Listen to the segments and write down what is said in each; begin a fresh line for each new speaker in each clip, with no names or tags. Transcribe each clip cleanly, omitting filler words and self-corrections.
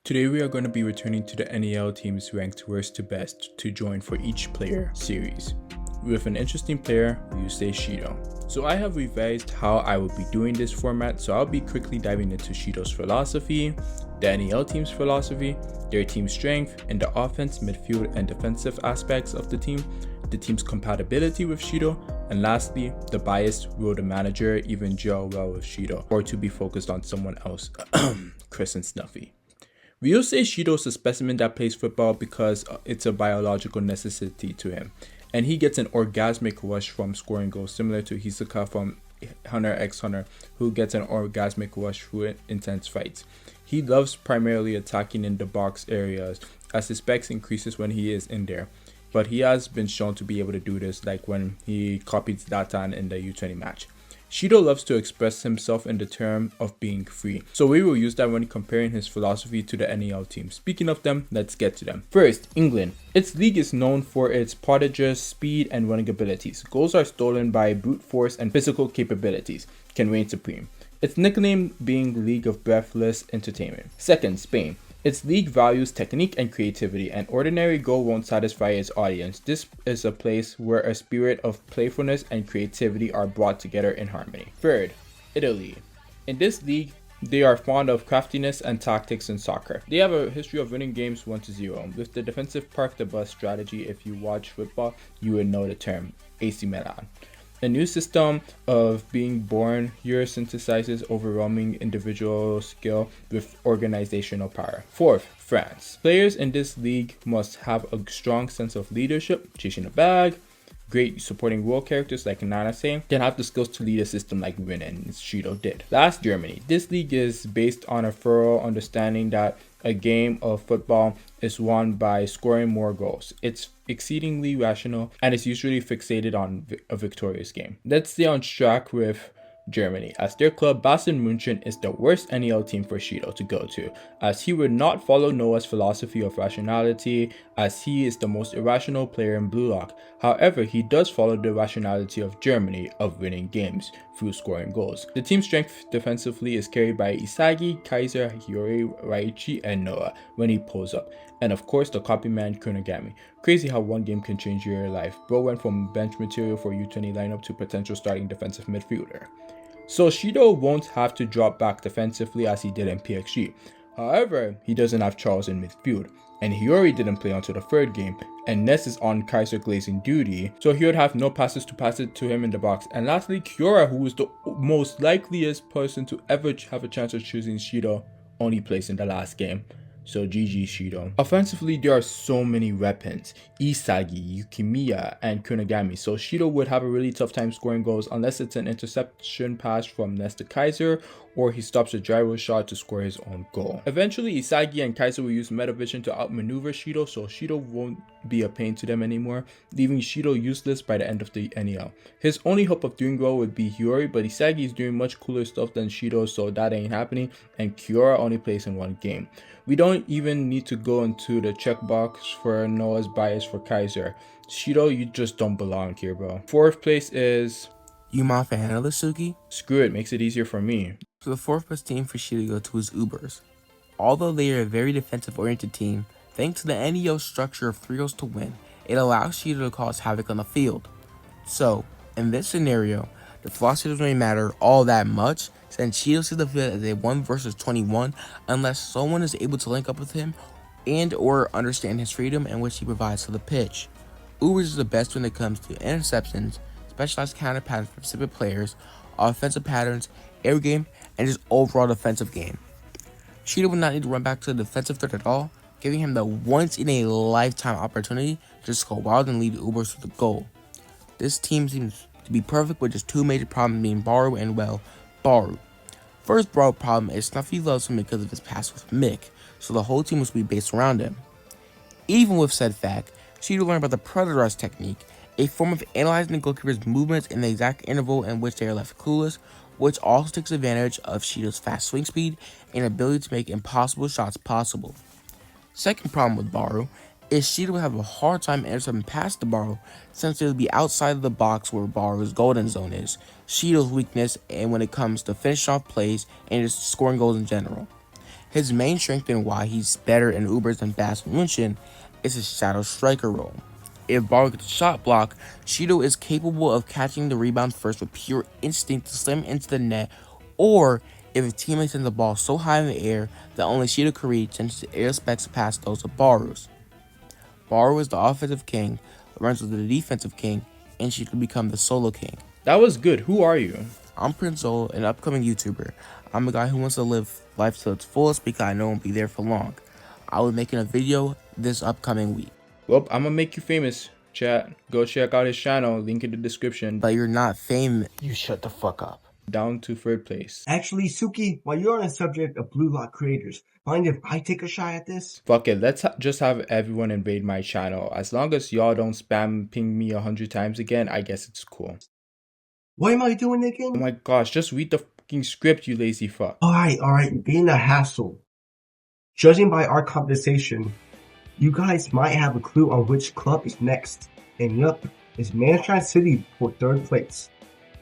Today we are going to be returning to the NEL teams ranked worst to best to join for each player series. With an interesting player, we will say Shidou. So I have revised how I will be doing this format, so I'll be quickly diving into Shidou's philosophy, the NEL team's philosophy, their team strength, and the offense, midfield, and defensive aspects of the team's compatibility with Shidou, and lastly, the bias, will the manager even gel well with Shidou, or to be focused on someone else, Chris and Snuffy. We will say Shidou's a specimen that plays football because it's a biological necessity to him, and he gets an orgasmic rush from scoring goals, similar to Hisoka from Hunter x Hunter, who gets an orgasmic rush through intense fights. He loves primarily attacking in the box areas, as his specs increases when he is in there, but he has been shown to be able to do this, like when he copied Zlatan in the U20 match. Shidou loves to express himself in the term of being free, so we will use that when comparing his philosophy to the NEL team. Speaking of them, let's get to them. First, England. Its league is known for its prodigious speed and running abilities. Goals are stolen by brute force and physical capabilities, can reign supreme. Its nickname being League of Breathless Entertainment. Second, Spain. Its league values technique and creativity. An ordinary goal won't satisfy its audience. This is a place where a spirit of playfulness and creativity are brought together in harmony. Third, Italy. In this league, they are fond of craftiness and tactics in soccer. They have a history of winning games 1-0. With the defensive park the bus strategy, if you watch football, you would know the term, AC Milan. A new system of being born here synthesizes overwhelming individual skill with organizational power. Fourth, France. Players in this league must have a strong sense of leadership, chasing a bag, great supporting role characters like Nanase, can have the skills to lead a system like Win and Shidou did. Last, Germany. This league is based on a thorough understanding that a game of football is won by scoring more goals. It's exceedingly rational and is usually fixated on a victorious game. Let's stay on track with Germany, as their club Bayern München is the worst NEL team for Shidou to go to, as he would not follow Noah's philosophy of rationality, as he is the most irrational player in Bluelock. However, he does follow the rationality of Germany of winning games through scoring goals. The team's strength defensively is carried by Isagi, Kaiser, Hiyori, Raichi, and Noah when he pulls up, and of course the copy man Kunigami. Crazy how one game can change your life. Bro went from bench material for U20 lineup to potential starting defensive midfielder. So Shidou won't have to drop back defensively as he did in PXG. However, he doesn't have Charles in midfield, and Hiyori didn't play until the third game, and Ness is on Kaiser glazing duty, so he would have no passes to pass it to him in the box. And lastly, Kiora, who is the most likeliest person to ever have a chance of choosing Shidou, only plays in the last game. So GG Shidou. Offensively, there are so many weapons, Isagi, Yukimiya, and Kunigami, so Shidou would have a really tough time scoring goals unless it's an interception pass from Ness to Kaiser, or he stops a gyro shot to score his own goal. Eventually, Isagi and Kaiser will use Metavision to outmaneuver Shidou, so Shidou won't be a pain to them anymore, leaving Shidou useless by the end of the NEL. His only hope of doing well would be Hiyori, but Isagi is doing much cooler stuff than Shidou, so that ain't happening, and Kiora only plays in one game. We don't even need to go into the checkbox for Noah's bias for Kaiser. Shidou, you just don't belong here, bro. Fourth place is...
You mind if I handle this, Suki?
Screw it, makes it easier for me.
So the fourth best team for Shidou to go to is Ubers. Although they are a very defensive-oriented team, thanks to the NEL structure of 3 goals to win, it allows Shidou to cause havoc on the field. So, in this scenario, the philosophy doesn't really matter all that much, since Shidou sees the field as a 1 versus 21 unless someone is able to link up with him and or understand his freedom in which he provides to the pitch. Ubers is the best when it comes to interceptions, specialized counter patterns for specific players, offensive patterns, air game, and just overall defensive game. Shidou would not need to run back to the defensive third at all, giving him the once-in-a-lifetime opportunity to just go wild and lead Ubers to the goal. This team seems to be perfect with just 2 major problems being Baru and, well, Baru. First Baru problem is Snuffy loves him because of his past with Mick, so the whole team must be based around him. Even with said fact, Shidou learned about the Predator's technique, a form of analyzing the goalkeeper's movements in the exact interval in which they are left clueless, which also takes advantage of Shidou's fast swing speed and ability to make impossible shots possible. Second problem with Baru is Shidou will have a hard time intercepting past the Baru since it will be outside of the box where Baru's golden zone is, Shidou's weakness and when it comes to finishing off plays and just scoring goals in general. His main strength and why he's better in Ubers than Bass and München is his shadow striker role. If Barcha gets a shot block, Shidou is capable of catching the rebound first with pure instinct to slam into the net, or if a teammate sends the ball so high in the air that only Shidou can reach, since the air specs pass those of Baru's. Baru is the offensive king, Lorenzo the defensive king, and she could become the solo king.
That was good. Who are you?
I'm Prince Zola, an upcoming YouTuber. I'm a guy who wants to live life to its fullest because I know I won't be there for long. I'll be making a video this upcoming week.
Well, I'm gonna make you famous, chat. Go check out his channel, link in the description.
But you're not famous.
You shut the fuck up.
Down to 3rd place.
Actually, Suki, while you're on the subject of Bluelock creators, mind if I take a shot at this?
Fuck it, let's just have everyone invade my channel. As long as y'all don't spam ping me 100 times again, I guess it's cool.
What am I doing again?
Oh my gosh, just read the fucking script, you lazy fuck.
Alright, being a hassle. Judging by our conversation, you guys might have a clue on which club is next. And yup, it's Manshine City for 3rd place.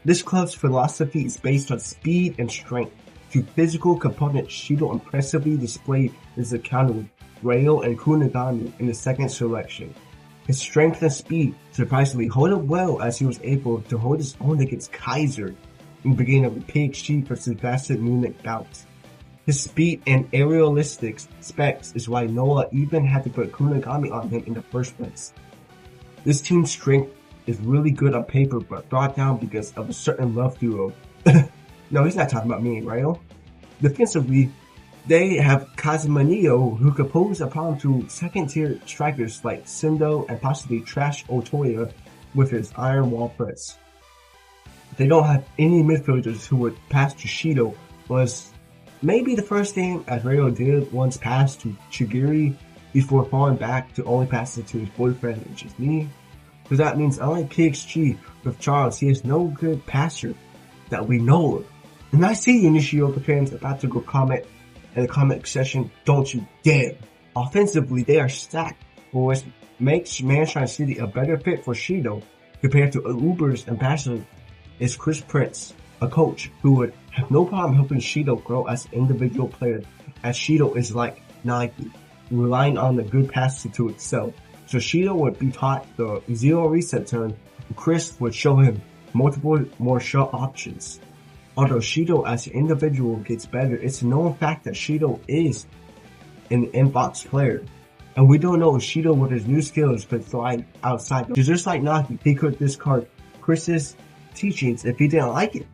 This club's philosophy is based on speed and strength. To physical components, Shidou impressively displayed his encounter with Rayo and Kunigami in the 2nd selection. His strength and speed surprisingly hold up well as he was able to hold his own against Kaiser in the beginning of the PXG vs Basset Munich bout. His speed and aerialistic specs is why Noah even had to put Kunigami on him in the first place. This team's strength is really good on paper but brought down because of a certain love duo. No, he's not talking about me and Rayo. Defensively, they have Kazumanio, who could pose a problem to 2nd-tier strikers like Sindo and possibly Trash Otoya with his iron wall press. They don't have any midfielders who would pass to Shidou, was maybe the first thing as Rayo did once pass to Chigiri before falling back to only pass it to his boyfriend, which is me. Because that means unlike PXG with Charles, he is no good passer that we know of. And I see you Nishioka fans about to go comment in the comment section, don't you dare. Offensively, they are stacked, which makes Manshine City a better fit for Shidou compared to Uber's ambassador is Chris Prince, a coach who would have no problem helping Shidou grow as an individual player, as Shidou is like Nike, relying on the good passer to excel. So Shidou would be taught the zero reset turn, and Chris would show him multiple more shot options. Although Shidou as an individual gets better, it's a known fact that Shidou is an inbox player. And we don't know if Shidou with his new skills could thrive outside. Just like Nagi, he could discard Chris's teachings if he didn't like it.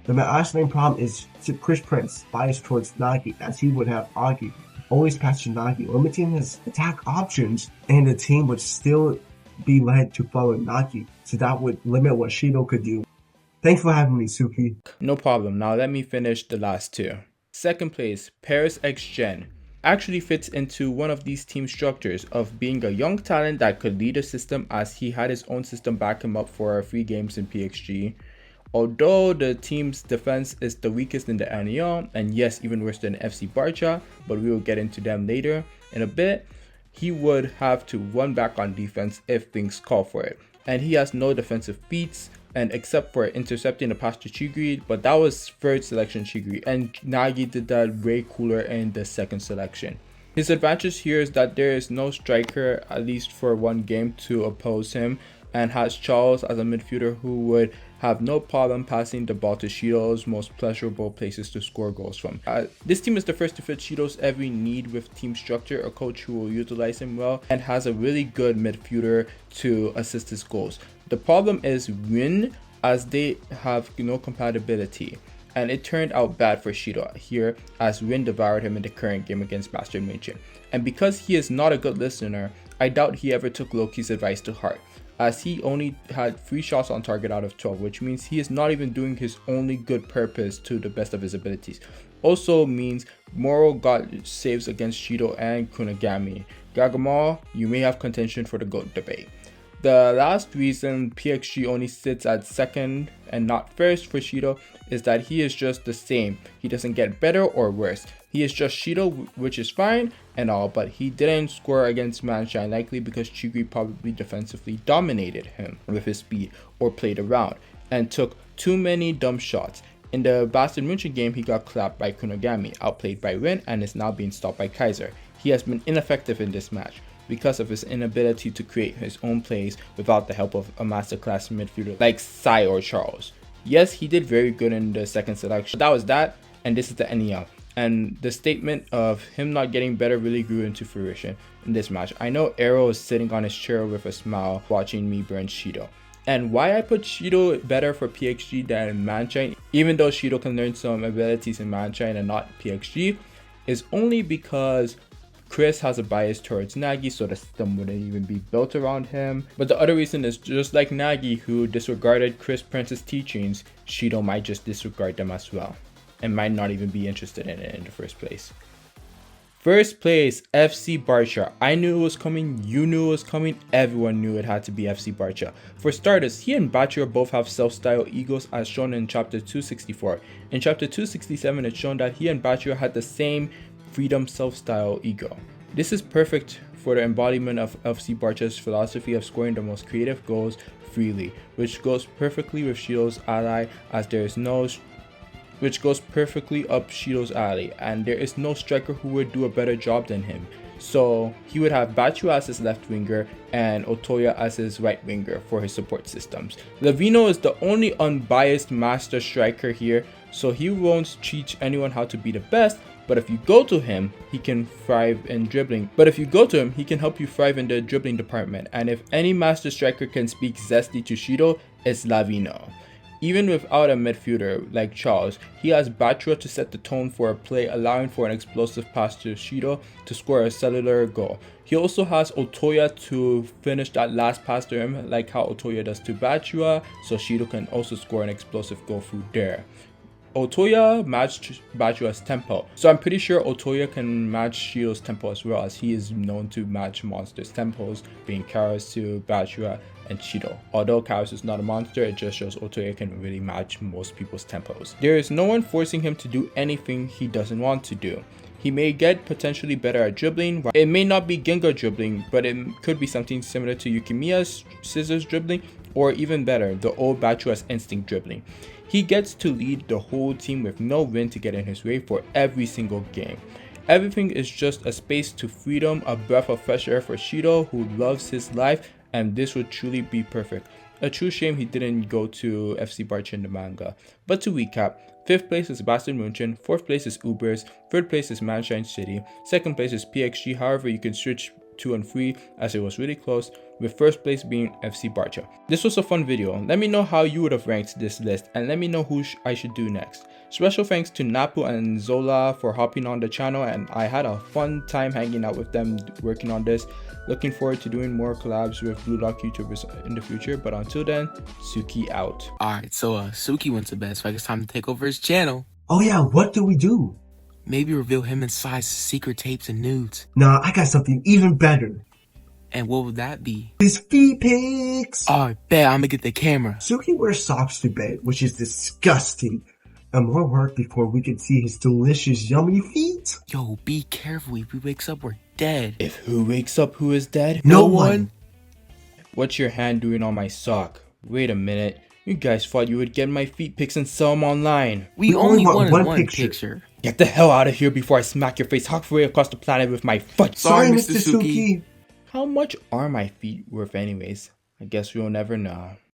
The main problem is Chris Prince biased towards Nagi, as he would have argued always pass to Nagi, limiting his attack options, and the team would still be led to follow Nagi, so that would limit what Shidou could do. Thanks for having me, Suki.
No problem. Now let me finish the last 2. 2nd place, Paris X Gen. Actually fits into one of these team structures of being a young talent that could lead a system, as he had his own system back him up for 3 games in PXG. Although the team's defense is the weakest in the NEL, and yes, even worse than FC Barcha, but we will get into them later in a bit, he would have to run back on defense if things call for it. And he has no defensive beats, and except for intercepting the pass to Chigiri, but that was 3rd selection Chigiri, and Nagi did that way cooler in the 2nd selection. His advantage here is that there is no striker, at least for 1 game, to oppose him, and has Charles as a midfielder who would have no problem passing the ball to Shidou's most pleasurable places to score goals from. This team is the first to fit Shidou's every need with team structure, a coach who will utilize him well, and has a really good midfielder to assist his goals. The problem is Win, as they have no compatibility, and it turned out bad for Shidou here, as Win devoured him in the current game against Bastion München. And because he is not a good listener, I doubt he ever took Loki's advice to heart, as he only had 3 shots on target out of 12, which means he is not even doing his only good purpose to the best of his abilities. Also means Moro got saves against Shidou and Kunigami. Gagamal, you may have contention for the GOAT debate. The last reason PXG only sits at 2nd and not 1st for Shidou is that he is just the same. He doesn't get better or worse. He is just Shidou, which is fine and all, but he didn't score against Manshine, likely because Chigiri probably defensively dominated him with his speed or played around and took too many dumb shots. In the Bastard München game, he got clapped by Kunogami, outplayed by Rin, and is now being stopped by Kaiser. He has been ineffective in this match because of his inability to create his own plays without the help of a masterclass midfielder like Sai or Charles. Yes, he did very good in the second selection. That was that, and this is the NEL. And the statement of him not getting better really grew into fruition in this match. I know Arrow is sitting on his chair with a smile watching me burn Shidou. And why I put Shidou better for PXG than Manshine, even though Shidou can learn some abilities in Manshine and not PXG, is only because Chris has a bias towards Nagi, so the system wouldn't even be built around him. But the other reason is just like Nagi, who disregarded Chris Prince's teachings, Shidou might just disregard them as well, and might not even be interested in it in the first place. First place, FC Barcha. I knew it was coming, you knew it was coming, everyone knew it had to be FC Barcha. For starters, he and Barcha both have self-style egos as shown in chapter 264. In chapter 267, it's shown that he and Barcha had the same freedom self-style ego. This is perfect for the embodiment of FC Barcha's philosophy of scoring the most creative goals freely, which goes perfectly with Shidou's ally as there is no which goes perfectly up Shidou's alley, and there is no striker who would do a better job than him. So he would have Bachu as his left winger and Otoya as his right winger for his support systems. Lavino is the only unbiased master striker here, so he won't teach anyone how to be the best, but if you go to him, he can thrive in dribbling. He can help you thrive in the dribbling department, and if any master striker can speak zesty to Shidou, it's Lavino. Even without a midfielder like Charles, he has Batra to set the tone for a play, allowing for an explosive pass to Shidou to score a cellular goal. He also has Otoya to finish that last pass to him, like how Otoya does to Batra, so Shidou can also score an explosive goal through there. Otoya matched Bachua's tempo, so I'm pretty sure Otoya can match Shidou's tempo as well, as he is known to match monsters' tempos, being Karasu, Bachua, and Shidou. Although Karasu is not a monster, it just shows Otoya can really match most people's tempos. There is no one forcing him to do anything he doesn't want to do. He may get potentially better at dribbling. It may not be Gengar dribbling, but it could be something similar to Yukimiya's scissors dribbling, or even better, the old Bachua's instinct dribbling. He gets to lead the whole team with no win to get in his way for every single game. Everything is just a space to freedom, a breath of fresh air for Shidou, who loves his life, and this would truly be perfect. A true shame he didn't go to FC Barcha in the manga. But to recap, 5th place is Bastard München, 4th place is Ubers, 3rd place is Manshine City, 2nd place is PXG, however you can switch 2 and 3 as it was really close, with 1st place being FC Barcha. This was a fun video. Let me know how you would have ranked this list, and let me know who I should do next. Special thanks to Napu and Zola for hopping on the channel, and I had a fun time hanging out with them working on this. Looking forward to doing more collabs with Bluelock YouTubers in the future, but until then, Suki out.
Alright, so Suki went to bed, so I guess time to take over his channel.
Oh yeah, what do we do?
Maybe reveal him and Sai's secret tapes and nudes.
Nah, I got something even better.
And what would that be?
His feet pics!
Alright, bet, I'm gonna get the camera.
Suki wears socks to bed, which is disgusting. And more work before we can see his delicious, yummy feet.
Yo, be careful. If he wakes up, we're dead.
If who wakes up, who is dead?
No one.
What's your hand doing on my sock? Wait a minute. You guys thought you would get my feet pics and sell them online.
We only wanted one picture.
Get the hell out of here before I smack your face halfway across the planet with my foot.
Sorry, Mr. Suki.
How much are my feet worth anyways? I guess we'll never know.